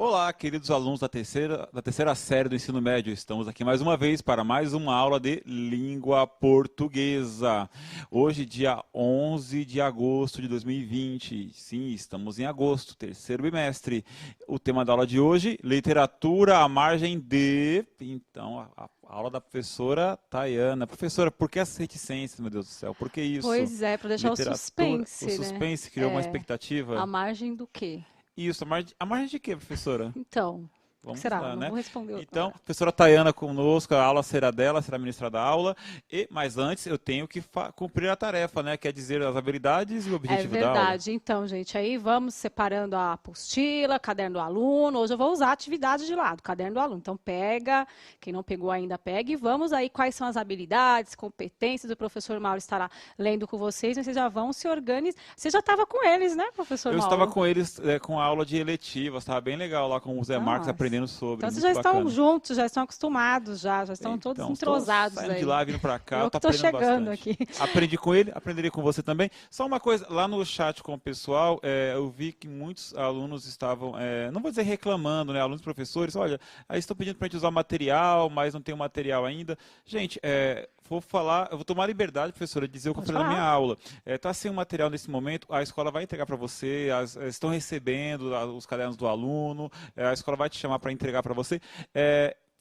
Olá, queridos alunos da terceira série do ensino médio. Estamos aqui mais uma vez para mais uma aula de língua portuguesa. Hoje, dia 11 de agosto de 2020. Sim, estamos em agosto, terceiro bimestre. O tema da aula de hoje, literatura à margem de... Então, a aula da professora Tayana. Professora, por que essa reticência, meu Deus do céu? Por que isso? Pois é, para deixar o suspense, O suspense criou uma expectativa. A margem do quê? Isso, a margem de quê, professora? Então, o que Vamos será? lá, Não né? vou responder Então, agora. a professora Tayana conosco, a aula será dela, será ministrada a aula. Mas antes eu tenho que cumprir a tarefa, né? Quer dizer, as habilidades e o É objetivo da aula. verdade. Então, gente, aí vamos separando a apostila, caderno do aluno. Hoje eu vou usar a atividade de lado, caderno do aluno. Então, pega, quem não pegou ainda, pega. E vamos aí, quais são as habilidades, competências. O professor Mauro estará lendo com vocês, mas vocês já vão se organizar. Você já estava com eles, né, professor Eu Mauro? estava com eles com a aula de eletivas, estava bem legal lá com o Zé Marcos Nossa. aprendendo sobre. Então, vocês Muito já estão bacana. juntos, já estão acostumados, já estão todos Então, entrosados saindo aí. de lá, vindo pra cá, Eu tô que estou aprendendo chegando bastante. aqui. Aprendi com ele, aprenderia com você também. Só uma coisa, lá no chat com o pessoal, eu vi que muitos alunos estavam, não vou dizer reclamando, né? Alunos e professores, olha, aí estão pedindo pra gente usar material, mas não tem o material ainda. Gente, vou falar, eu vou tomar a liberdade, professora, de dizer o que eu Pode falei na minha falar. aula. Tá sem o material nesse momento, a escola vai entregar para você, estão recebendo os cadernos do aluno, a escola vai te chamar para entregar para você.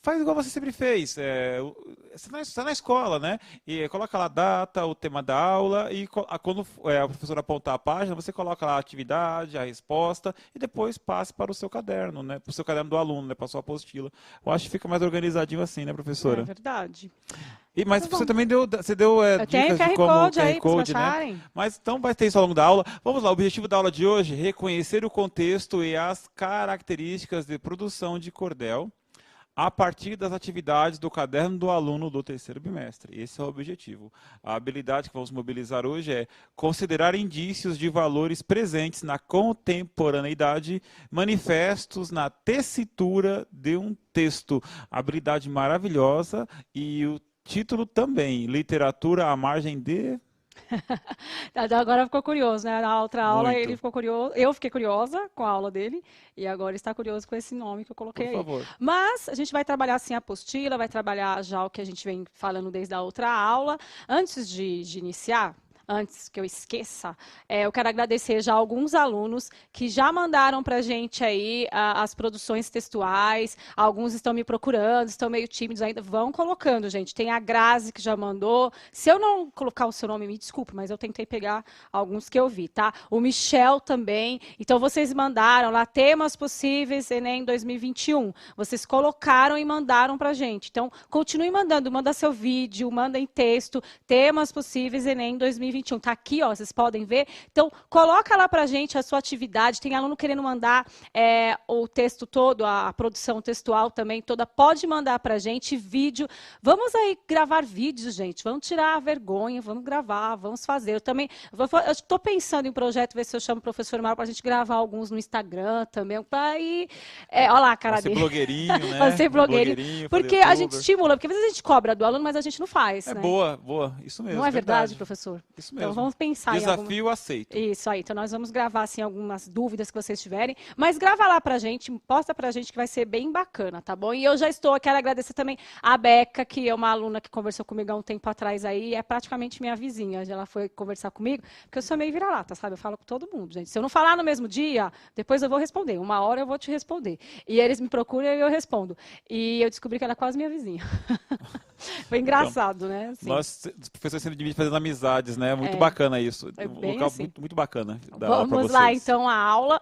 Faz igual você sempre fez. Você está na escola, né? E coloca lá a data, o tema da aula, e quando a professora apontar a página, você coloca lá a atividade, a resposta, e depois passe para o seu caderno, né? Para o seu caderno do aluno, né? Para a sua apostila. Eu acho que fica mais organizadinho assim, né, É professora? verdade. Mas Tá você bom. também deu Eu tenho dicas de QR como Code QR aí para vocês Code, né? baixarem. Mas então vai ter isso ao longo da aula. Vamos lá, o objetivo da aula de hoje é reconhecer o contexto e as características de produção de cordel a partir das atividades do caderno do aluno do terceiro bimestre. Esse é o objetivo. A habilidade que vamos mobilizar hoje é considerar indícios de valores presentes na contemporaneidade, manifestos na tessitura de um texto. Habilidade maravilhosa e o título também, literatura à margem de... Agora ficou curioso, né? Na outra aula ele Muito, ficou curioso, eu fiquei curiosa com a aula dele e agora está curioso com esse nome que eu por coloquei aí. favor. Mas a gente vai trabalhar assim a apostila, vai trabalhar já o que a gente vem falando desde a outra aula. Antes de iniciar, antes que eu esqueça, eu quero agradecer já alguns alunos que já mandaram para a gente aí as produções textuais. Alguns estão me procurando, estão meio tímidos ainda. Vão colocando, gente. Tem a Grazi que já mandou. Se eu não colocar o seu nome, me desculpe, mas eu tentei pegar alguns que eu vi, tá? O Michel também. Então, vocês mandaram lá temas possíveis Enem 2021. Vocês colocaram e mandaram para a gente. Então, continue mandando. Manda seu vídeo, manda em texto. Temas possíveis Enem 2021. Tá aqui, ó, vocês podem ver. Então, coloca lá pra gente a sua atividade. Tem aluno querendo mandar o texto todo, a produção textual também toda. Pode mandar pra gente vídeo. Vamos aí gravar vídeos, gente. Vamos tirar a vergonha, vamos gravar, vamos fazer. Eu estou pensando em projeto, ver se eu chamo o professor Mauro pra gente gravar alguns no Instagram também. Olha lá a cara Vai ser dele. blogueirinho, né? Vai ser blogueirinho. Blogueirinho, fazer Porque a gente youtuber. estimula, porque às vezes a gente cobra do aluno, mas a gente não faz, né? Boa, isso mesmo, Não é verdade, verdade. professor? Isso Então, mesmo. vamos pensar em alguma... Desafio aceito. Isso aí. Então, nós vamos gravar, assim, algumas dúvidas que vocês tiverem. Mas grava lá pra gente, posta pra gente que vai ser bem bacana, tá bom? E eu já quero agradecer também a Beca, que é uma aluna que conversou comigo há um tempo atrás aí, é praticamente minha vizinha. Ela foi conversar comigo, porque eu sou meio vira-lata, sabe? Eu falo com todo mundo, gente. Se eu não falar no mesmo dia, depois eu vou responder. Uma hora eu vou te responder. E eles me procuram e eu respondo. E eu descobri que ela é quase minha vizinha. Foi engraçado, né? Assim. Nós, os professores sempre dividem fazendo amizades, né? Muito bacana isso. É Um bem local assim. muito bacana da aula pra Vamos lá, vocês. então, a aula.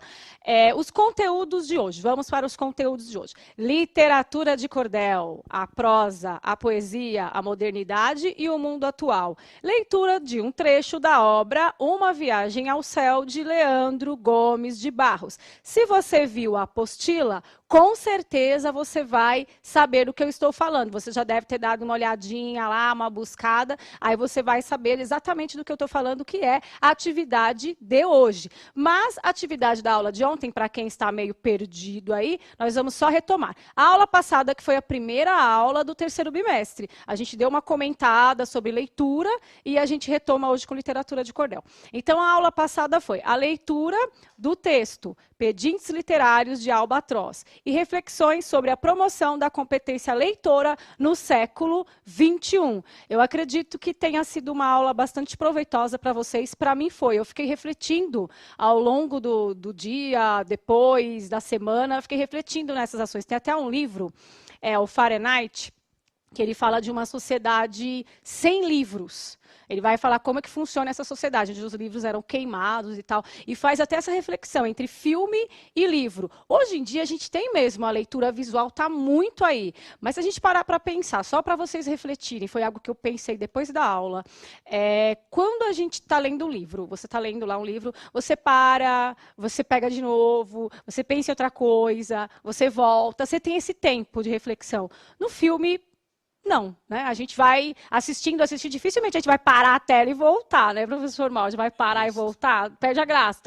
Os conteúdos de hoje. Vamos para os conteúdos de hoje. Literatura de cordel, a prosa, a poesia, a modernidade e o mundo atual. Leitura de um trecho da obra Uma Viagem ao Céu, de Leandro Gomes de Barros. Se você viu a apostila, com certeza você vai saber do que eu estou falando. Você já deve ter dado uma olhadinha lá, uma buscada, aí você vai saber exatamente do que eu estou falando, que é a atividade de hoje. Mas a atividade da aula de ontem, para quem está meio perdido aí, nós vamos só retomar. A aula passada, que foi a primeira aula do terceiro bimestre, a gente deu uma comentada sobre leitura e a gente retoma hoje com literatura de cordel. Então, a aula passada foi a leitura do texto Pedintes Literários de Albatroz e reflexões sobre a promoção da competência leitora no século XXI. Eu acredito que tenha sido uma aula bastante proveitosa para vocês. Para mim foi. Eu fiquei refletindo ao longo do dia, depois da semana, eu fiquei refletindo nessas ações. Tem até um livro, o Fahrenheit, que ele fala de uma sociedade sem livros. Ele vai falar como é que funciona essa sociedade, onde os livros eram queimados e tal, e faz até essa reflexão entre filme e livro. Hoje em dia, a gente tem mesmo, a leitura visual está muito aí, mas se a gente parar para pensar, só para vocês refletirem, foi algo que eu pensei depois da aula, quando a gente está lendo um livro, você está lendo lá um livro, você para, você pega de novo, você pensa em outra coisa, você volta, você tem esse tempo de reflexão. No filme, não, né? A gente vai assistindo, dificilmente a gente vai parar a tela e voltar, né, professor Mal? A gente vai parar e voltar, perde a graça.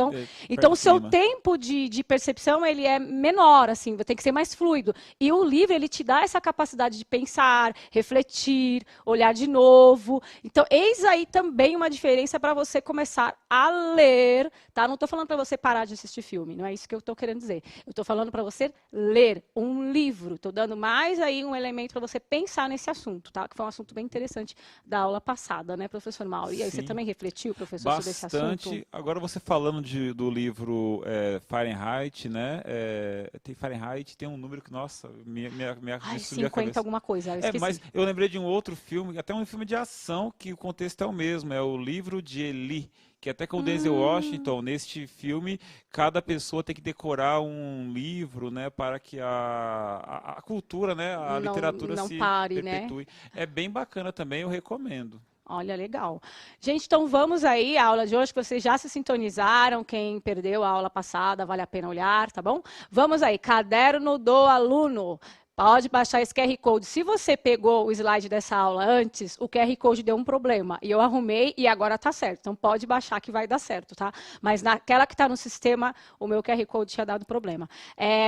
Então o seu tempo de percepção, ele é menor, assim, tem que ser mais fluido. E o livro, ele te dá essa capacidade de pensar, refletir, olhar de novo. Então, eis aí também uma diferença para você começar a ler, tá? Não estou falando para você parar de assistir filme, não é isso que eu estou querendo dizer. Eu estou falando para você ler um livro. Estou dando mais aí um elemento para você pensar nesse assunto, tá? Que foi um assunto bem interessante da aula passada, né, professor Mauro? E aí, você também refletiu, professor, sobre esse assunto? Bastante. Agora, você falando do livro Fahrenheit, né? Tem Fahrenheit, tem um número que, nossa, me 50 alguma coisa, eu esqueci. Mas eu lembrei de um outro filme, até um filme de ação, que o contexto é o mesmo, é o Livro de Eli, que até com o Denzel Washington, neste filme, cada pessoa tem que decorar um livro, né, para que a cultura, né, a literatura não se pare, perpetue. Né? É bem bacana também, eu recomendo. Olha, legal. Gente, então vamos aí à aula de hoje, que vocês já se sintonizaram. Quem perdeu a aula passada, vale a pena olhar, tá bom? Vamos aí, caderno do aluno. Pode baixar esse QR Code. Se você pegou o slide dessa aula antes, o QR Code deu um problema. E eu arrumei e agora está certo. Então, pode baixar que vai dar certo, tá? Mas naquela que está no sistema, o meu QR Code tinha dado problema.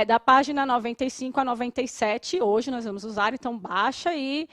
Da página 95 a 97, hoje nós vamos usar. Então, baixa aí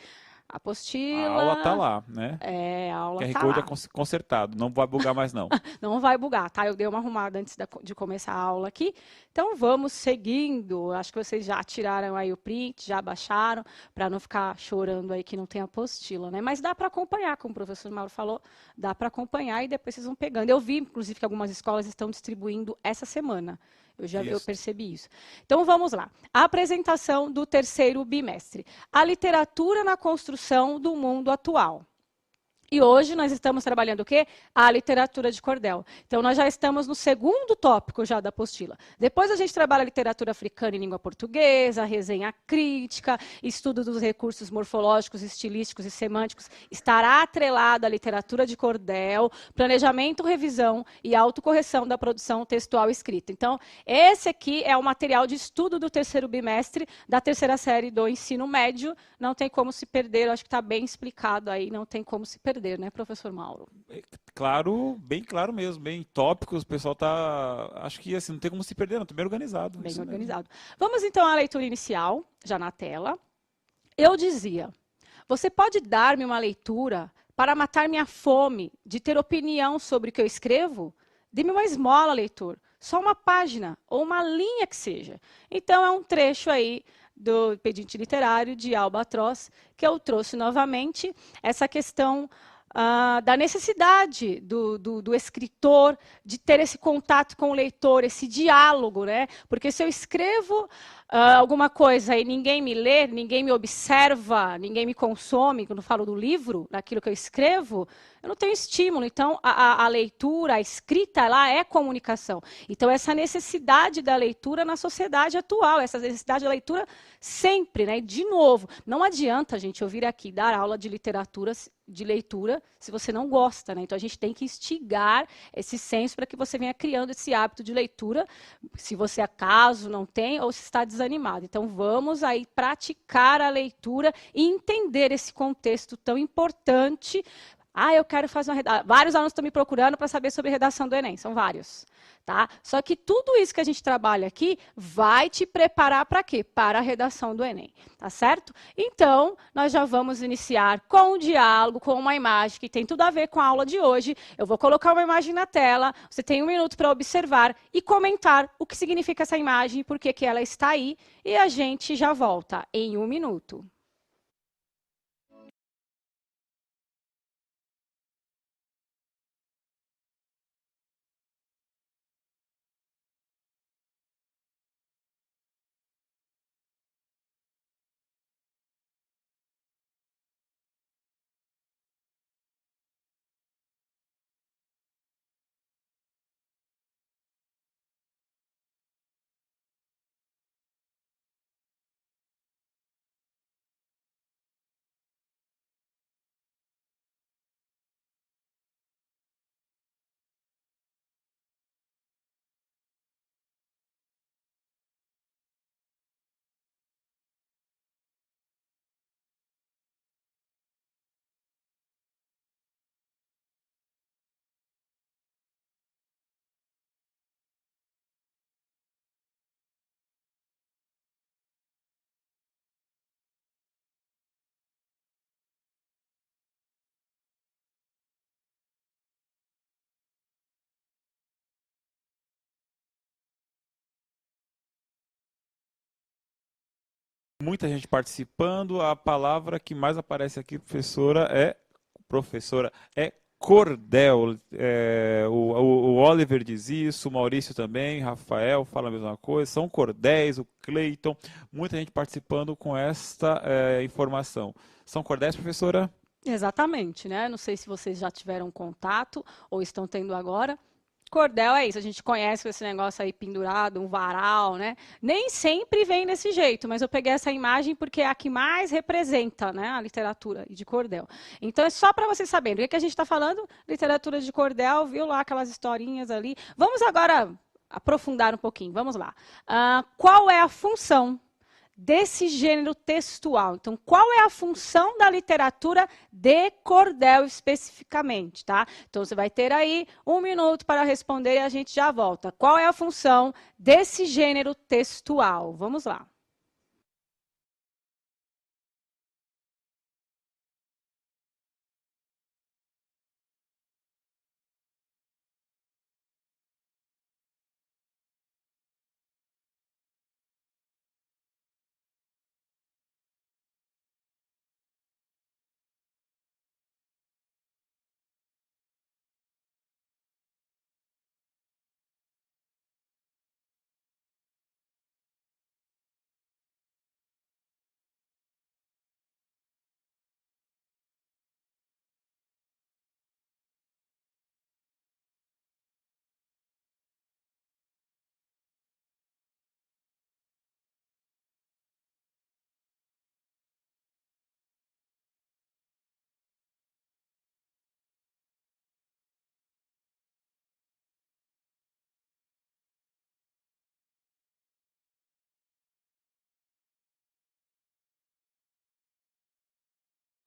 a apostila. A aula está lá, né? A aula QR tá Code lá. é consertado, não vai bugar mais não. Não vai bugar, tá? Eu dei uma arrumada antes de começar a aula aqui. Então, vamos seguindo. Acho que vocês já tiraram aí o print, já baixaram, para não ficar chorando aí que não tem apostila, né? Mas dá para acompanhar, como o professor Mauro falou, dá para acompanhar e depois vocês vão pegando. Eu vi, inclusive, que algumas escolas estão distribuindo essa semana. Eu percebi isso. Então, vamos lá. A apresentação do terceiro bimestre. A literatura na construção do mundo atual. E hoje nós estamos trabalhando o quê? A literatura de cordel. Então, nós já estamos no segundo tópico já da apostila. Depois a gente trabalha a literatura africana em língua portuguesa, resenha crítica, estudo dos recursos morfológicos, estilísticos e semânticos. Estará atrelada à literatura de cordel, planejamento, revisão e autocorreção da produção textual escrita. Então, esse aqui é o material de estudo do terceiro bimestre da terceira série do ensino médio. Não tem como se perder, eu acho que está bem explicado aí, não tem como se perder. Né, professor Mauro? Claro, bem claro mesmo, bem tópicos, o pessoal tá, acho que assim, não tem como se perder, não, tá bem organizado. Bem organizado. Vamos então à leitura inicial, já na tela. Eu dizia, você pode dar-me uma leitura para matar minha fome de ter opinião sobre o que eu escrevo? Dê-me uma esmola, leitor, só uma página ou uma linha que seja. Então, é um trecho aí do Pedinte Literário de Albatroz, que eu trouxe novamente essa questão da necessidade do escritor de ter esse contato com o leitor, esse diálogo, né? Porque se eu escrevo alguma coisa e ninguém me lê, ninguém me observa, ninguém me consome, quando eu falo do livro, daquilo que eu escrevo, eu não tenho estímulo. Então, a leitura, a escrita, ela é comunicação. Então, essa necessidade da leitura na sociedade atual, essa necessidade da leitura sempre, né? De novo, não adianta a gente ouvir aqui dar aula de literatura, de leitura, se você não gosta, né? Então, a gente tem que instigar esse senso para que você venha criando esse hábito de leitura, se você acaso não tem, ou se está desanimado. Então, vamos aí praticar a leitura e entender esse contexto tão importante. Ah, eu quero fazer uma redação. Vários alunos estão me procurando para saber sobre redação do Enem, são vários. Tá? Só que tudo isso que a gente trabalha aqui vai te preparar para quê? Para a redação do Enem, tá certo? Então, nós já vamos iniciar com um diálogo, com uma imagem que tem tudo a ver com a aula de hoje. Eu vou colocar uma imagem na tela, você tem 1 minuto para observar e comentar o que significa essa imagem, por que ela está aí, e a gente já volta em 1 minuto. Muita gente participando. A palavra que mais aparece aqui, professora, é cordel. O Oliver diz isso, o Maurício também, Rafael fala a mesma coisa. São cordéis, o Cleiton. Muita gente participando com esta informação. São cordéis, professora? Exatamente, né? Não sei se vocês já tiveram contato ou estão tendo agora. Cordel é isso, a gente conhece esse negócio aí pendurado, um varal, né? Nem sempre vem desse jeito, mas eu peguei essa imagem porque é a que mais representa, né, a literatura de cordel. Então, é só para vocês saberem o que a gente está falando, literatura de cordel, viu lá aquelas historinhas ali. Vamos agora aprofundar um pouquinho, vamos lá. Qual é a função desse gênero textual? Então, qual é a função da literatura de cordel especificamente, tá? Então, você vai ter aí 1 minuto para responder e a gente já volta. Qual é a função desse gênero textual? Vamos lá.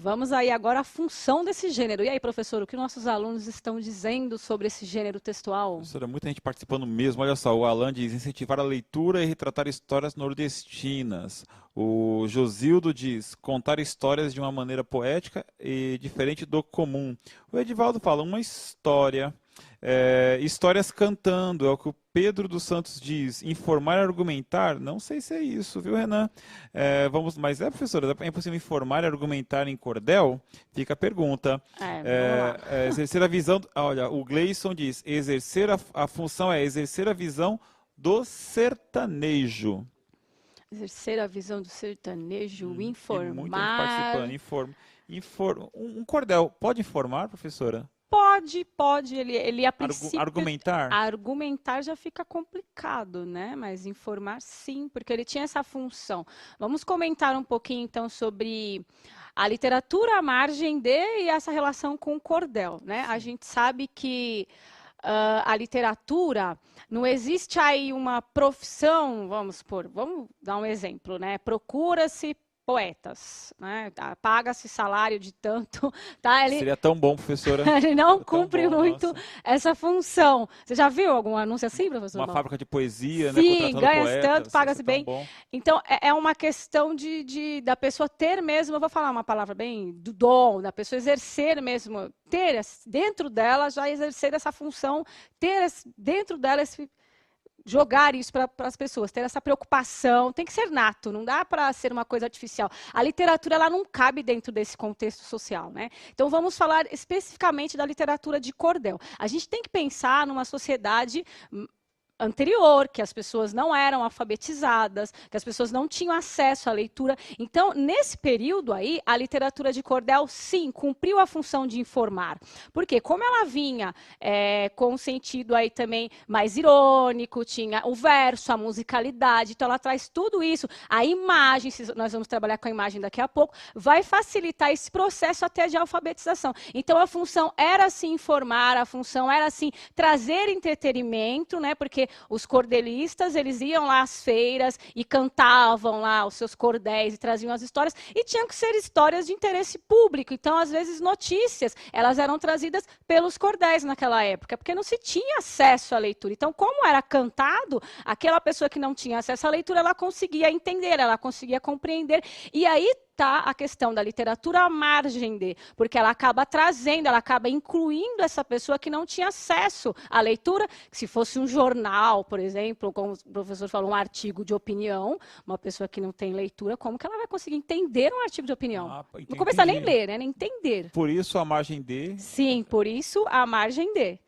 Vamos aí agora à função desse gênero. E aí, professor, o que nossos alunos estão dizendo sobre esse gênero textual? Professora, muita gente participando mesmo. Olha só, o Alan diz incentivar a leitura e retratar histórias nordestinas. O Josildo diz contar histórias de uma maneira poética e diferente do comum. O Edivaldo fala uma história, histórias cantando, é o que o Pedro dos Santos diz. Informar e argumentar, não sei se é isso, viu, Renan? Mas professora, é possível informar e argumentar em cordel? Fica a pergunta. Vamos lá. Exercer a visão. Olha, o Gleison diz: exercer a função é exercer a visão do sertanejo. Exercer a visão do sertanejo, Muita gente informar. participando. Um cordel pode informar, professora? Pode. Ele a princípio... Argumentar? Argumentar já fica complicado, né? Mas informar sim, porque ele tinha essa função. Vamos comentar um pouquinho, então, sobre a literatura à margem de e essa relação com o cordel, né? A gente sabe que a literatura, não existe aí uma profissão, vamos dar um exemplo, né? Procura-se poetas, né? Paga-se salário de tanto, tá? Seria tão bom, professora. Ele não É tão cumpre bom, muito nossa. essa função. Você já viu algum anúncio assim, professor Uma Mauro? fábrica de poesia, né? Sim, Contratando ganha-se tanto, poetas. Isso é paga-se tão bem. bom. Então, é uma questão da pessoa ter mesmo, eu vou falar uma palavra bem, do dom, da pessoa exercer mesmo, dentro dela, já exercer essa função, dentro dela jogar isso para as pessoas, ter essa preocupação, tem que ser nato, não dá para ser uma coisa artificial. A literatura ela não cabe dentro desse contexto social, né? Então vamos falar especificamente da literatura de cordel. A gente tem que pensar numa sociedade anterior, que as pessoas não eram alfabetizadas, que as pessoas não tinham acesso à leitura. Então, nesse período aí, a literatura de cordel, sim, cumpriu a função de informar. Porque como ela vinha com um sentido aí também mais irônico, tinha o verso, a musicalidade, então ela traz tudo isso, a imagem, nós vamos trabalhar com a imagem daqui a pouco, vai facilitar esse processo até de alfabetização. Então, a função era, sim, informar, a função era, sim, trazer entretenimento, né, porque os cordelistas, eles iam lá às feiras e cantavam lá os seus cordéis e traziam as histórias, e tinham que ser histórias de interesse público. Então, às vezes, notícias, elas eram trazidas pelos cordéis naquela época, porque não se tinha acesso à leitura. Então, como era cantado, aquela pessoa que não tinha acesso à leitura, ela conseguia entender, ela conseguia compreender. E aí está a questão da literatura à margem de, porque ela acaba trazendo, ela acaba incluindo essa pessoa que não tinha acesso à leitura, que se fosse um jornal, por exemplo, como o professor falou, um artigo de opinião, uma pessoa que não tem leitura, como que ela vai conseguir entender um artigo de opinião? Ah, Não começar nem a entendi. ler, né? Nem entender. Por isso a margem D. Sim, por isso a margem de.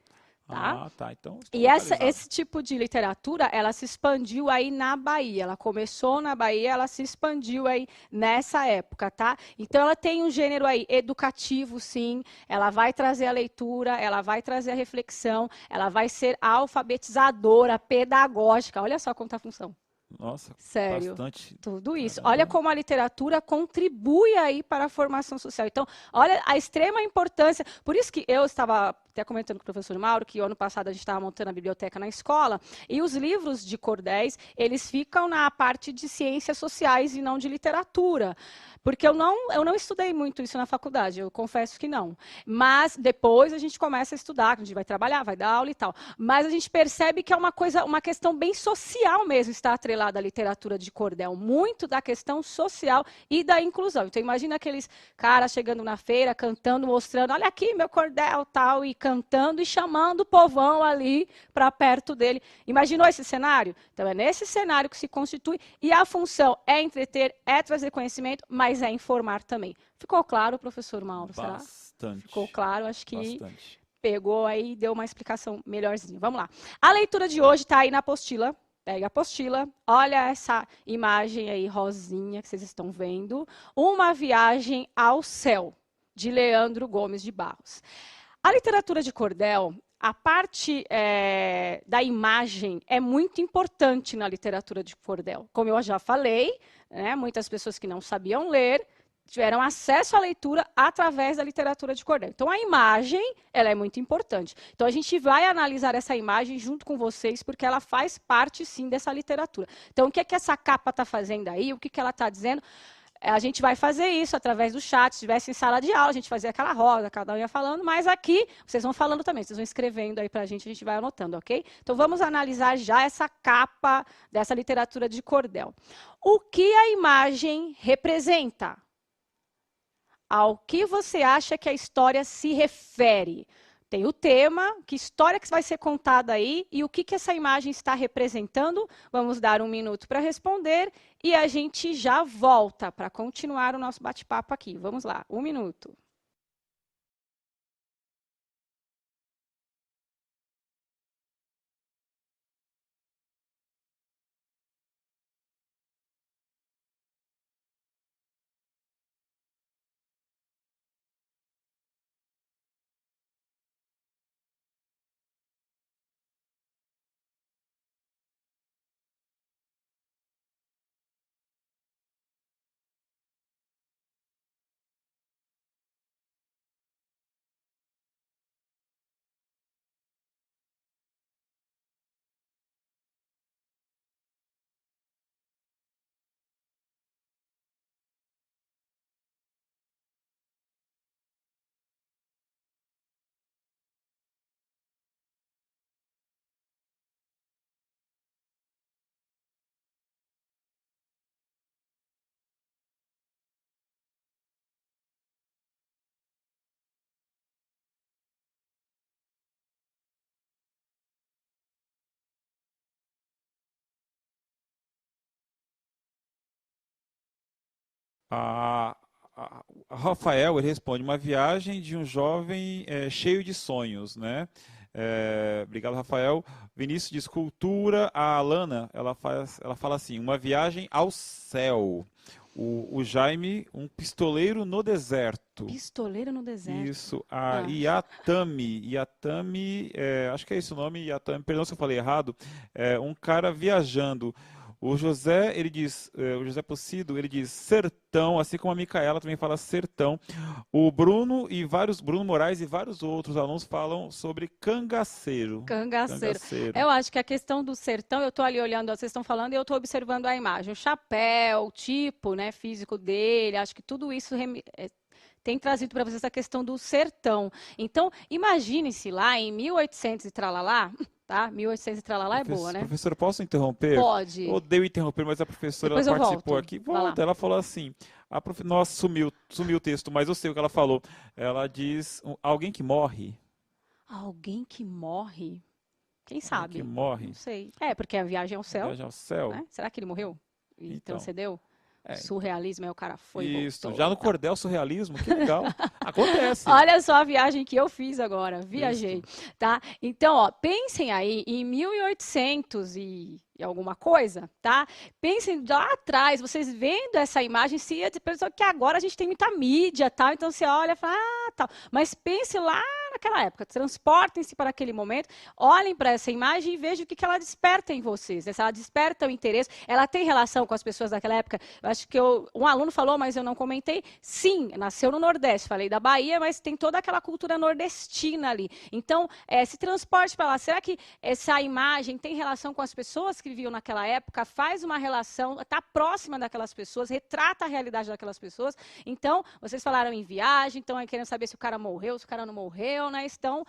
Tá? Ah, tá. Então estou E localizado. esse tipo de literatura, ela se expandiu aí na Bahia. Ela começou na Bahia, ela se expandiu aí nessa época, tá? Então ela tem um gênero aí educativo, sim. Ela vai trazer a leitura, ela vai trazer a reflexão, ela vai ser alfabetizadora, pedagógica. Olha só como tá a função. Nossa, Sério. bastante. Tudo isso. Olha Caramba. como a literatura contribui aí para a formação social. Então, olha a extrema importância. Por isso que eu estava até comentando com o professor Mauro que ano passado a gente estava montando a biblioteca na escola e os livros de cordéis, eles ficam na parte de ciências sociais e não de literatura. Porque eu não estudei muito isso na faculdade, eu confesso que não. Mas depois a gente começa a estudar, a gente vai trabalhar, vai dar aula e tal. Mas a gente percebe que é uma questão bem social mesmo estar atrelada à literatura de cordel. Muito da questão social e da inclusão. Então imagina aqueles caras chegando na feira, cantando, mostrando, olha aqui meu cordel, tal, e cantando e chamando o povão ali para perto dele. Imaginou esse cenário? Então é nesse cenário que se constitui e a função é entreter, é trazer conhecimento, mas é informar também. Ficou claro, professor Mauro, será? Ficou Bastante. claro, acho que Bastante. pegou aí e deu uma explicação melhorzinha. Vamos lá. A leitura de hoje está aí na apostila. Pega a apostila, olha essa imagem aí rosinha que vocês estão vendo. Uma viagem ao céu, de Leandro Gomes de Barros. A literatura de cordel, a parte da imagem é muito importante na literatura de cordel. Como eu já falei, né, muitas pessoas que não sabiam ler tiveram acesso à leitura através da literatura de cordel. Então, a imagem ela é muito importante. Então, a gente vai analisar essa imagem junto com vocês, porque ela faz parte, sim, dessa literatura. Então, o que é que essa capa está fazendo aí? O que, que ela está dizendo? A gente vai fazer isso através do chat. Se estivesse em sala de aula, a gente fazia aquela roda, cada um ia falando, mas aqui vocês vão falando também, vocês vão escrevendo aí para a gente vai anotando, ok? Então vamos analisar já essa capa dessa literatura de cordel. O que a imagem representa? Ao que você acha que a história se refere? Tem o tema, que história que vai ser contada aí e o que, que essa imagem está representando. Vamos dar um minuto para responder e a gente já volta para continuar o nosso bate-papo aqui. Vamos lá, um minuto. A, a Rafael ele responde, uma viagem de um jovem cheio de sonhos, né? Obrigado, Rafael. Vinícius diz cultura. A Alana, ela fala assim, uma viagem ao céu. O Jaime, um pistoleiro no deserto. Pistoleiro no deserto. Isso, a Ah, Yatami, acho que é esse o nome, Yatami, perdão se eu falei errado, um cara viajando. O José, ele diz, o José Poncido, ele diz sertão, assim como a Micaela também fala sertão. O Bruno Moraes e vários outros alunos falam sobre cangaceiro. cangaceiro. Cangaceiro. Eu acho que a questão do sertão, eu estou ali olhando, vocês estão falando, e eu estou observando a imagem. O chapéu, o tipo, né, físico dele, acho que tudo isso tem trazido para vocês essa questão do sertão. Então, imagine-se lá em 1800 e tralalá, tá? 1800 e tralalá é boa, né? Professor, posso interromper? Eu Pode. odeio interromper, mas a professora ela Depois eu participou volto. aqui. Vai lá. Volta, ela falou assim. Nossa, sumiu o texto, mas eu sei o que ela falou. Ela diz: alguém que morre. Alguém que morre? Quem Alguém que sabe? Não morre. sei. É, porque a viagem ao céu, Viaja ao céu. né? Será que ele morreu e Então. transcendeu? Então. Surrealismo, aí o cara foi e Isso. voltou Já e no tal. cordel surrealismo, que legal. Acontece. Olha só a viagem que eu fiz agora, viajei, Isso. tá? Então, ó, pensem aí em 1800 e alguma coisa, tá? Pensem lá atrás, vocês vendo essa imagem, se é de pessoa que agora a gente tem muita mídia, tal, então você olha e fala, ah, tal. Mas pense lá naquela época, transportem-se para aquele momento, olhem para essa imagem e vejam o que ela desperta em vocês, né? Se ela desperta o interesse, ela tem relação com as pessoas daquela época. Eu acho que um aluno falou, mas eu não comentei. Sim, nasceu no Nordeste, falei da Bahia, mas tem toda aquela cultura nordestina ali. Então, se transporte para lá. Será que essa imagem tem relação com as pessoas que viviam naquela época? Faz uma relação, está próxima daquelas pessoas, retrata a realidade daquelas pessoas. Então, vocês falaram em viagem, estão aí querendo saber se o cara morreu, se o cara não morreu, né? Estão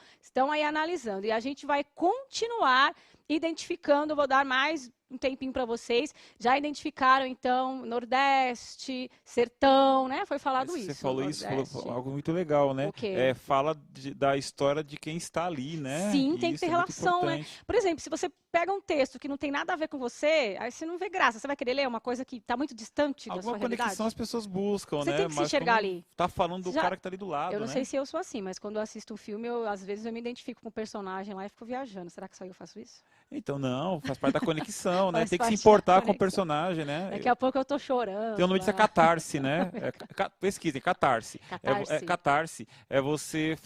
aí analisando. E a gente vai continuar identificando, vou dar mais um tempinho para vocês. Já identificaram, então, Nordeste, Sertão, né? Foi falado Você isso. falou isso, falou Nordeste. algo muito legal, né? O quê? Fala da história de quem está ali, né? Sim, E tem que isso ter é muito relação, né? importante. Por exemplo, se você pega um texto que não tem nada a ver com você, aí você não vê graça. Você vai querer ler uma coisa que está muito distante da Alguma sua conexão realidade? as pessoas buscam, Você né? tem que se Mas enxergar quando ali. tá falando do Você já, cara que tá ali do eu lado, não sei né? se eu sou assim, mas quando eu assisto um filme, às vezes eu me identifico com o personagem lá e fico viajando. Será que só eu faço isso? Então, não, faz parte da conexão, né? Faz Tem que se parte da importar com o conexão. personagem, né? Daqui a pouco eu tô Tem o chorando nome disso é lá. catarse, né? Pesquisem, catarse. Catarse. Catarse é você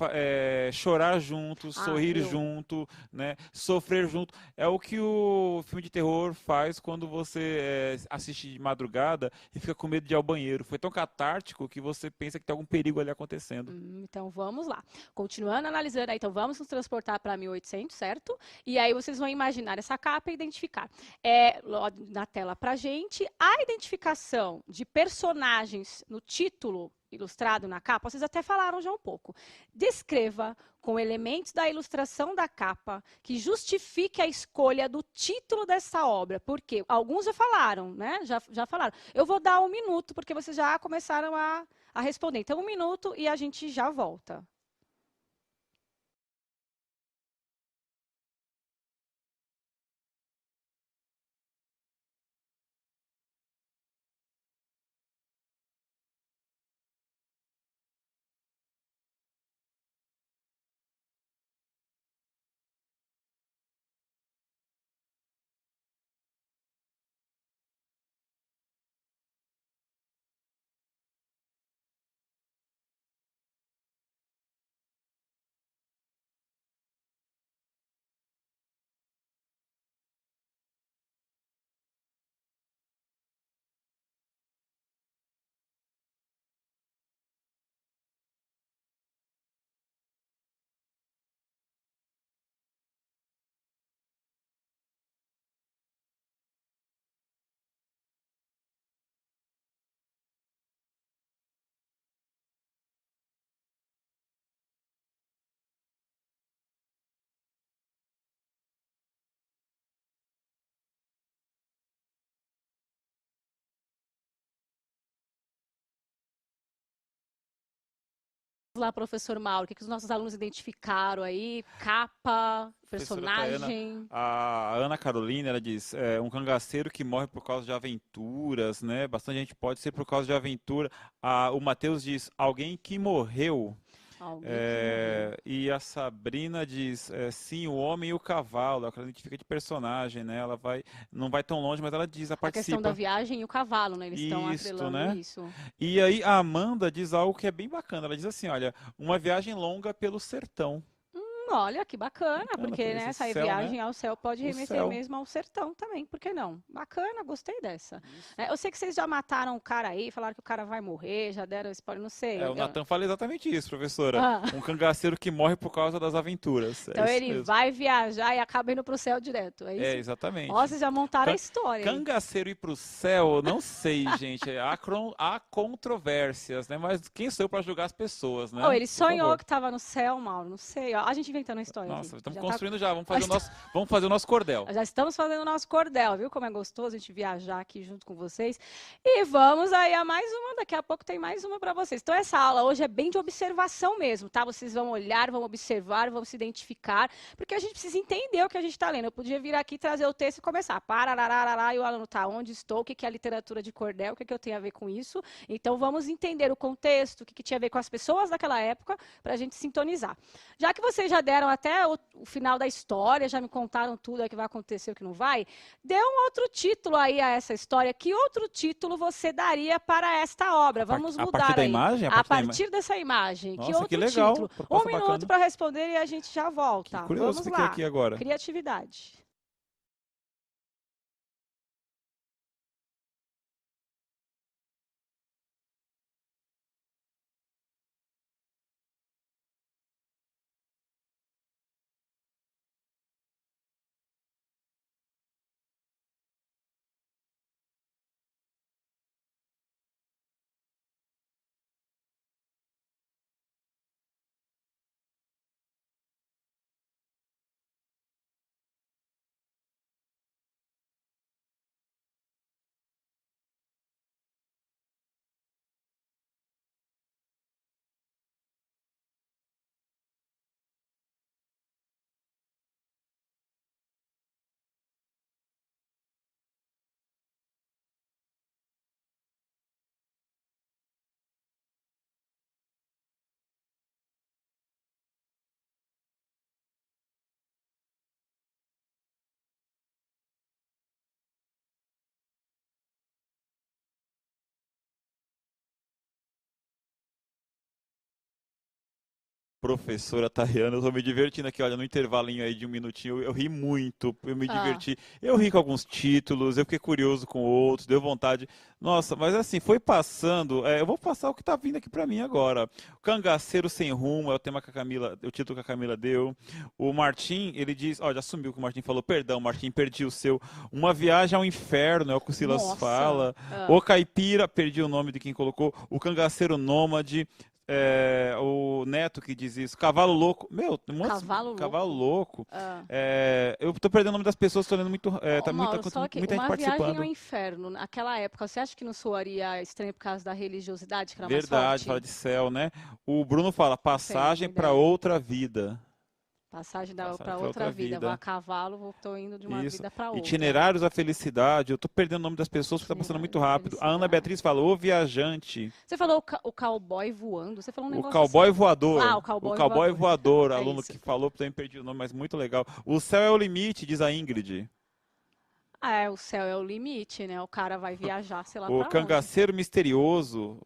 chorar junto, Ah, sorrir eu. junto, né? Sofrer junto. É o que o filme de terror faz quando você assiste de madrugada e fica com medo de ir ao banheiro. Foi tão catártico que você pensa que tem algum perigo ali acontecendo. Então vamos lá. Continuando analisando, aí, então vamos nos transportar para 1800, certo? E aí vocês vão imaginar essa capa e identificar. Na tela para gente, a identificação de personagens no título ilustrado na capa, vocês até falaram já um pouco. Descreva com elementos da ilustração da capa que justifique a escolha do título dessa obra, porque alguns já falaram, né? Já falaram. Eu vou dar 1 minuto, porque vocês já começaram a responder. Então, 1 minuto e a gente já volta. lá, professor Mauro, o que que os nossos alunos identificaram aí? Capa, Professora Tayana, personagem. a Ana Carolina, ela diz, um cangaceiro que morre por causa de aventuras, né? Bastante gente pode ser por causa de aventura. O Matheus diz, alguém que morreu. Alguém que morreu. E a Sabrina diz, sim, o homem e o cavalo, é o que ela identifica de personagem, né? Ela vai, não vai tão longe, mas ela diz, ela A questão da participa. viagem e o cavalo, né? Eles estão Isto, atrelando né? isso. E aí a Amanda diz algo que é bem bacana. Ela diz assim, olha, uma viagem longa pelo sertão. Olha, que bacana, Bacana, porque né, esse essa céu, né? viagem ao céu pode O remeter céu. mesmo ao sertão também, por que não? Bacana, gostei dessa. Isso. Eu sei que vocês já mataram o cara aí, falaram que o cara vai morrer, já deram spoiler, não sei. O Natan fala exatamente isso, professora. Ah, Um cangaceiro que morre por causa das aventuras. É então isso ele mesmo. vai viajar e acaba indo pro céu direto, é isso? Ó, Exatamente. vocês já montaram a Can- história aí. Cangaceiro ir pro céu, não sei, gente. Há controvérsias, né? Mas quem sou eu para julgar as pessoas, Oh, né? ele Por sonhou favor. que estava no céu, Mauro, não sei. Ó, a gente inventando a história aqui. Nossa, estamos Já tá construindo já. Vamos fazer o nosso cordel. Já estamos fazendo o nosso cordel, viu? Como é gostoso a gente viajar aqui junto com vocês. E vamos aí a mais uma, daqui a pouco tem mais uma para vocês. Então essa aula hoje é bem de observação mesmo, tá? Vocês vão olhar, vão observar, vão se identificar, porque a gente precisa entender o que a gente está lendo. Eu podia vir aqui trazer o texto e começar, pararararará, e o aluno tá onde estou, o que é a literatura de cordel, o que eu tenho a ver com isso. Então vamos entender o contexto, o que tinha a ver com as pessoas daquela época, para a gente sintonizar. Já que vocês já deram até o final da história, já me contaram tudo o que vai acontecer, o que não vai, dê um outro título aí a essa história. Que outro título você daria para esta obra? Vamos A mudar partir da aí. imagem? A partir dessa imagem. Que Nossa, que outro legal. título? Proposta 1 minuto bacana. para responder e a gente já volta. Que curioso, Vamos fiquei lá. aqui agora. Criatividade. Professora Tayana, eu tô me divertindo aqui, olha, no intervalinho aí de um minutinho, eu ri muito, eu me Ah, diverti. Eu ri com alguns títulos, eu fiquei curioso com outros, deu vontade. Nossa, mas assim, foi passando, eu vou passar o que tá vindo aqui pra mim agora. O Cangaceiro Sem Rumo é o tema que a Camila, o título que a Camila deu. O Martim, ele diz, ó, já sumiu o que o Martim falou, perdão, Martim, perdi o seu. Uma Viagem ao Inferno, é o que o Silas nossa. fala. O Caipira, perdi o nome de quem colocou. O Cangaceiro Nômade. O Neto que diz isso. Cavalo Louco. Meu, tem um monte de... Cavalo Cavalo louco. Louco. Ah. Eu tô perdendo o nome das pessoas, tô lendo muito. Ô, Tá Mauro, só que muita gente uma viagem ao participando. inferno, naquela época, você acha que não soaria estranho por causa da religiosidade, que era mais Verdade, fala forte? de céu, né? O Bruno fala Não sei, uma passagem para ideia. outra vida. Passagem Passagem para para outra outra vida. Vou a vida. cavalo, estou indo de uma Isso. vida para outra. Itinerários da Felicidade. Eu tô perdendo o nome das pessoas porque tá passando Itinerário muito da rápido. A Ana felicidade. Beatriz falou, O Viajante. Você falou o cowboy voando, você falou um O negócio Cowboy assim. Ah, Voador. o O cowboy Cowboy voador. Voador, É aluno isso. que falou, também perdi o nome, mas muito legal. O Céu é o Limite, diz a Ingrid. O céu é o limite, né? O cara vai viajar, sei lá O para onde. Cangaceiro Misterioso.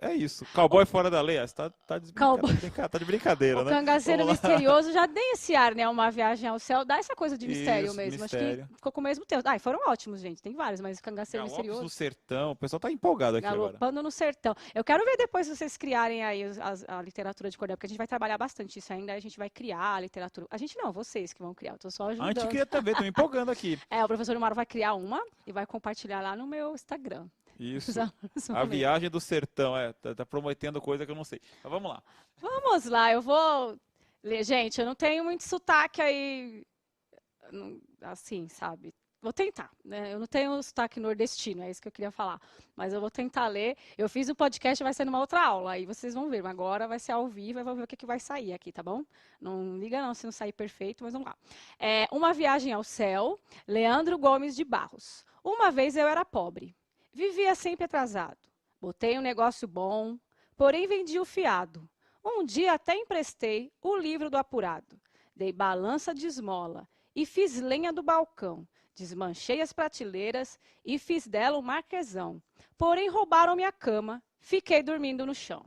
É isso. Cowboy Fora da Lei. Você tá de Cowboy. tá de brincadeira, O né? cangaceiro Vamos lá. misterioso já tem esse ar, né? Uma viagem ao céu, dá essa coisa de mistério Isso, mesmo. Acho mistério. que ficou com o mesmo texto. E foram ótimos, gente. Tem vários, mas cangaceiro Galopes no misterioso. Sertão. O pessoal tá empolgado aqui agora. Galopando no sertão. Eu quero ver depois vocês criarem aí a literatura de cordel, porque a gente vai trabalhar bastante isso ainda. A gente vai criar a literatura. A gente não, vocês que vão criar. Eu tô só A gente ajudando. queria também, tô me empolgando aqui. O professor Mauro vai criar uma e vai compartilhar lá no meu Instagram. Os Isso. alunos vão A ver. Viagem do Sertão. Tá prometendo coisa que eu não sei. Mas vamos lá. Vamos lá, eu vou ler. Gente, eu não tenho muito sotaque aí, assim, sabe? Vou tentar, né? Eu não tenho sotaque nordestino, é isso que eu queria falar. Mas eu vou tentar ler. Eu fiz um podcast, vai ser numa outra aula, aí vocês vão ver. Mas agora vai ser ao vivo e vamos ver o que vai sair aqui, tá bom? Não liga não se não sair perfeito, mas vamos lá. Uma viagem ao céu, Leandro Gomes de Barros. Uma vez eu era pobre, vivia sempre atrasado. Botei um negócio bom, porém vendi o fiado. Um dia até emprestei o livro do apurado. Dei balança de esmola e fiz lenha do balcão. Desmanchei as prateleiras e fiz dela um marquesão. Porém, roubaram minha cama, fiquei dormindo no chão.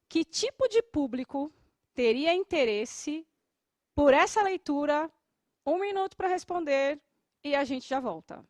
Que tipo de público teria interesse por essa leitura? 1 minuto para responder e a gente já volta.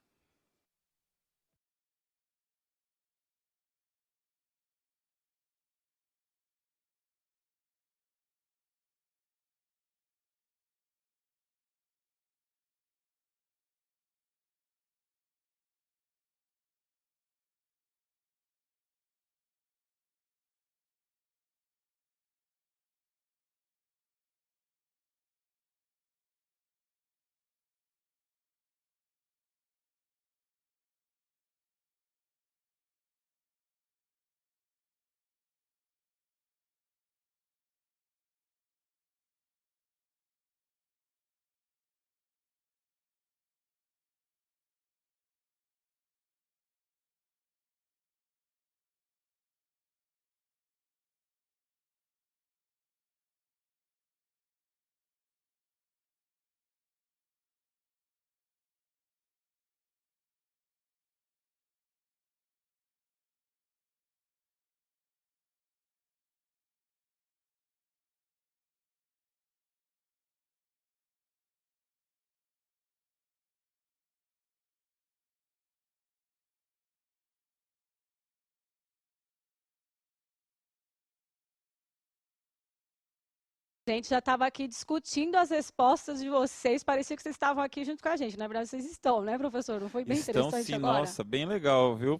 A gente já estava aqui discutindo as respostas de vocês, parecia que vocês estavam aqui junto com a gente. Na verdade, vocês estão, né, professor? Não foi bem Estão interessante sim, agora? nossa, bem legal, viu?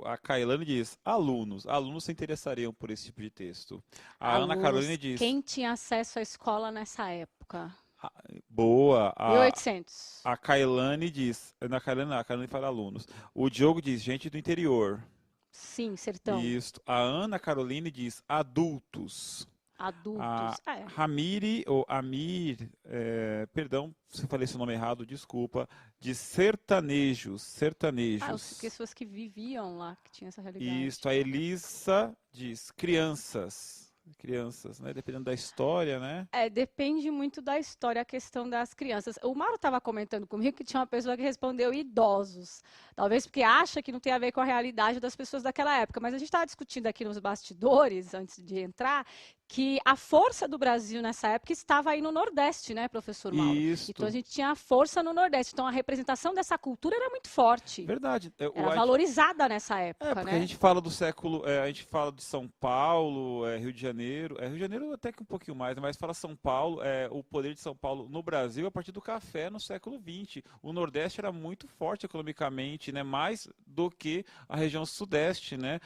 A Kailane diz, alunos se interessariam por esse tipo de texto. A Ana Carolina diz, quem tinha acesso à escola nessa época? boa. 1800. A Kailane diz, a Kailane fala alunos. O Diogo diz, gente do interior. Sim, sertão. Isso. A Ana Caroline diz, adultos. Adultos. A Ramiri, ou Amir, perdão se eu falei seu nome errado, desculpa, de sertanejos. As pessoas que viviam lá, que tinham essa realidade. Isso, a Elissa diz crianças, né? Dependendo da história, né? Depende muito da história, a questão das crianças. O Mauro estava comentando comigo que tinha uma pessoa que respondeu idosos. Talvez porque acha que não tem a ver com a realidade das pessoas daquela época. Mas a gente estava discutindo aqui nos bastidores, antes de entrar, que a força do Brasil nessa época estava aí no Nordeste, né, professor Mauro? Isso. Então a gente tinha a força no Nordeste. Então a representação dessa cultura era muito forte. Verdade. Era valorizada nessa época, porque né? a gente fala do século, a gente fala de São Paulo, Rio de Janeiro. Rio de Janeiro até que um pouquinho mais, mas fala São Paulo, o poder de São Paulo no Brasil a partir do café no século XX. O Nordeste era muito forte economicamente, né? Mais do que a região Sudeste, né?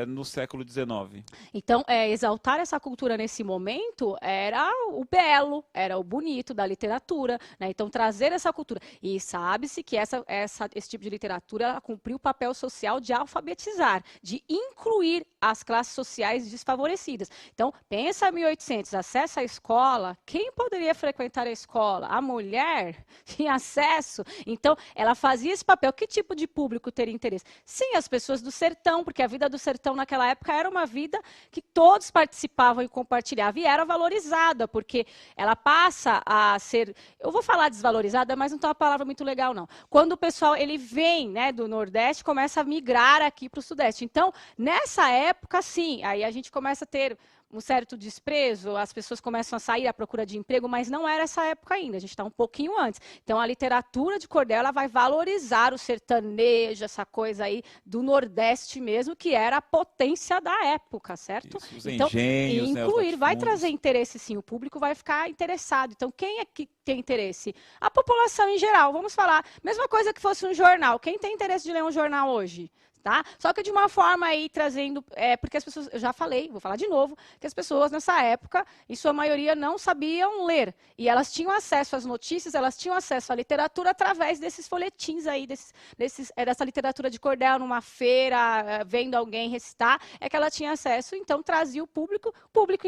No século XIX. Então, exaltar essa cultura nesse momento era o belo, era o bonito da literatura, né? Então, trazer essa cultura. E sabe-se que esse tipo de literatura cumpriu o papel social de alfabetizar, de incluir as classes sociais desfavorecidas. Então, pensa 1800, acesso à escola, quem poderia frequentar a escola? A mulher tinha acesso. Então, ela fazia esse papel. Que tipo de público teria interesse? Sim, as pessoas do sertão, porque a vida do sertão naquela época era uma vida que todos participavam e compartilhavam, e era valorizada, porque ela passa a ser, eu vou falar desvalorizada, mas não é uma palavra muito legal, não. Quando o pessoal ele vem, né, do Nordeste, começa a migrar aqui para o Sudeste. Então, nessa época, sim, aí a gente começa a ter um certo desprezo, as pessoas começam a sair à procura de emprego, mas não era essa época ainda, a gente está um pouquinho antes. Então, a literatura de cordel ela vai valorizar o sertanejo, essa coisa aí do Nordeste mesmo, que era a potência da época, certo? Isso, os então, engenhos, incluir, né, vai trazer interesse sim, o público vai ficar interessado. Então, quem é que tem interesse? A população em geral, vamos falar. Mesma coisa que fosse um jornal. Quem tem interesse de ler um jornal hoje? Tá? Só que de uma forma aí trazendo, porque as pessoas, eu já falei, vou falar de novo, que as pessoas nessa época, em sua maioria, não sabiam ler. E elas tinham acesso às notícias, elas tinham acesso à literatura através desses folhetins aí, dessa literatura de cordel numa feira, vendo alguém recitar, é que ela tinha acesso, então trazia o público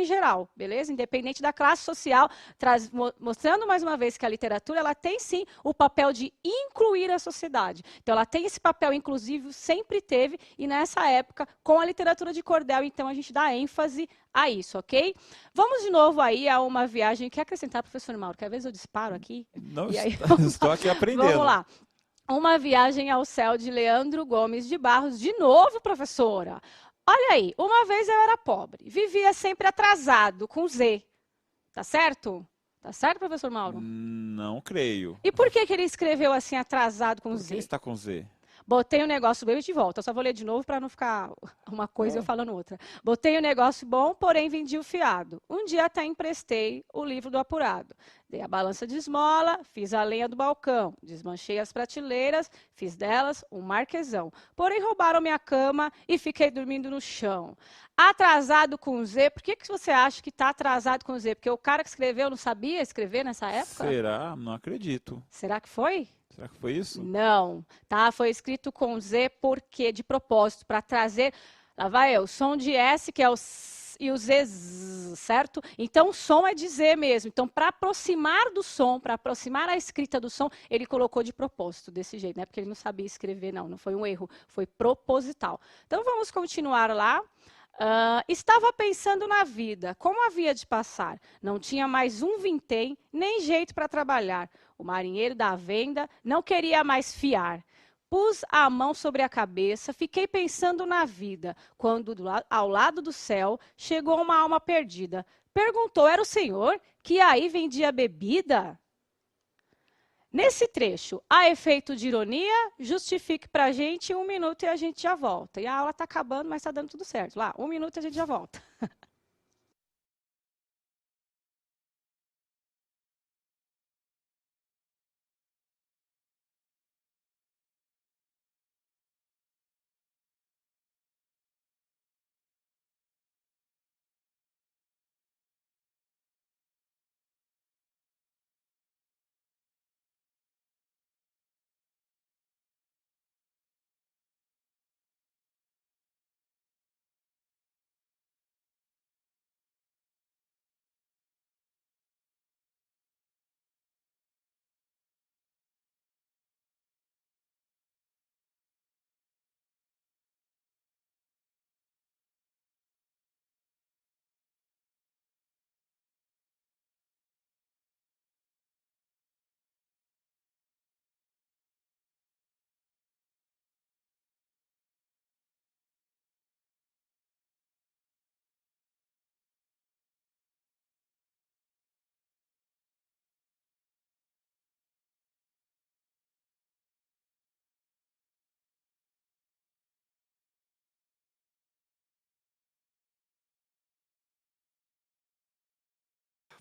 em geral, beleza? Independente da classe social, mostrando mais uma vez que a literatura, ela tem sim o papel de incluir a sociedade. Então ela tem esse papel inclusivo, sempre teve, e nessa época, com a literatura de cordel, então a gente dá ênfase a isso, ok? Vamos de novo aí a uma viagem. Quer acrescentar, professor Mauro? Que às vezes eu disparo aqui. Não, e aí, estou aqui aprendendo. Vamos lá. Uma viagem ao céu de Leandro Gomes de Barros. De novo, professora. Olha aí, uma vez eu era pobre, vivia sempre atrasado, com Z. Tá certo? Tá certo, professor Mauro? Não creio. E por que ele escreveu assim, atrasado com Por Z? que está com Z? Botei um negócio bem de volta. Eu só vou ler de novo para não ficar uma coisa eu falando outra. Botei um negócio bom, porém vendi o fiado. Um dia até emprestei o livro do apurado. Dei a balança de esmola, fiz a lenha do balcão, desmanchei as prateleiras, fiz delas um marquesão. Porém roubaram minha cama e fiquei dormindo no chão. Atrasado com Z, por que você acha que está atrasado com Z? Porque o cara que escreveu não sabia escrever nessa época? Será? Não acredito. Será que foi? Será que foi isso? Não, tá? Foi escrito com Z porque de propósito, para trazer, lá vai eu, o som de S, que é o S, e o Z, certo? Então, o som é de Z mesmo. Então, para aproximar do som, para aproximar a escrita do som, ele colocou de propósito, desse jeito, né? Porque ele não sabia escrever, não foi um erro, foi proposital. Então, vamos continuar lá. Estava pensando na vida, como havia de passar. Não tinha mais um vintém, nem jeito para trabalhar. O marinheiro da venda não queria mais fiar. Pus a mão sobre a cabeça, fiquei pensando na vida, quando ao lado do céu chegou uma alma perdida. Perguntou, era o senhor que aí vendia bebida? Nesse trecho, a efeito de ironia, justifique para a gente 1 minuto e a gente já volta. E a aula está acabando, mas está dando tudo certo. Lá, 1 minuto e a gente já volta.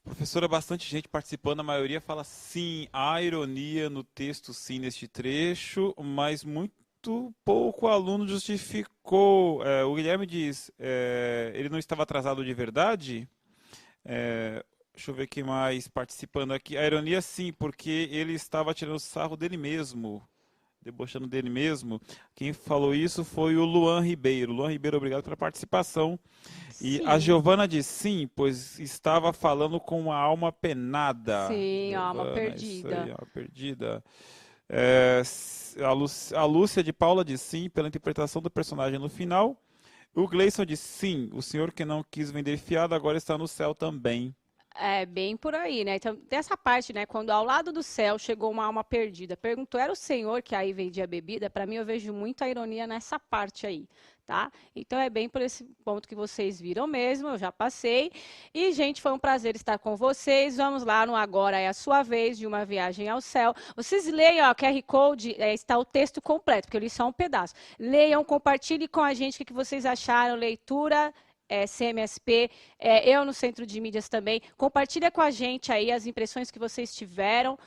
Professora, bastante gente participando, a maioria fala sim, há ironia no texto, sim, neste trecho, mas muito pouco aluno justificou. O Guilherme diz, ele não estava atrasado de verdade? Deixa eu ver quem mais participando aqui. A ironia sim, porque ele estava tirando sarro dele mesmo, debochando dele mesmo. Quem falou isso foi o Luan Ribeiro. Luan Ribeiro, obrigado pela participação. E a Sim. Giovana diz sim, pois estava falando com a alma penada. Sim, a alma Giovana, perdida. isso aí, alma perdida. A Lúcia de Paula diz sim, pela interpretação do personagem no final. O Gleison diz sim, o senhor que não quis vender fiado agora está no céu também. É bem por aí, né? Então, dessa parte, né? Quando ao lado do céu chegou uma alma perdida, perguntou, era o senhor que aí vendia bebida? Para mim, eu vejo muita ironia nessa parte aí, tá? Então, é bem por esse ponto que vocês viram mesmo, eu já passei. E, gente, foi um prazer estar com vocês. Vamos lá no Agora é a Sua Vez, de Uma Viagem ao Céu. Vocês leiam, ó, QR Code, está o texto completo, porque eu li só um pedaço. Leiam, compartilhem com a gente o que vocês acharam, leitura CMSP, eu no Centro de Mídias também. Compartilha com a gente aí as impressões que vocês tiveram.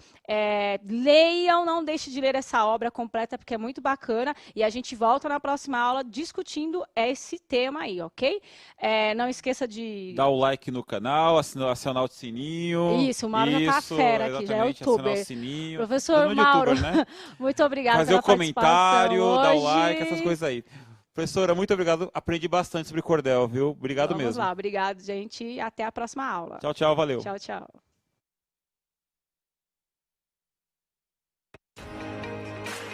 Leiam, não deixe de ler essa obra completa, porque é muito bacana. E a gente volta na próxima aula discutindo esse tema aí, ok? Não esqueça de... Dá o like no canal, acionar o sininho. Isso, o Mauro já tá fera aqui, já é youtuber. Acionar o sininho. Professor Mauro, YouTuber, né? muito obrigada Fazer pela o comentário, participação dar o hoje. like, essas coisas aí. Professora, muito obrigado. Aprendi bastante sobre cordel, viu? Obrigado mesmo. Vamos lá, obrigado, gente. Até a próxima aula. Tchau, tchau, valeu. Tchau, tchau.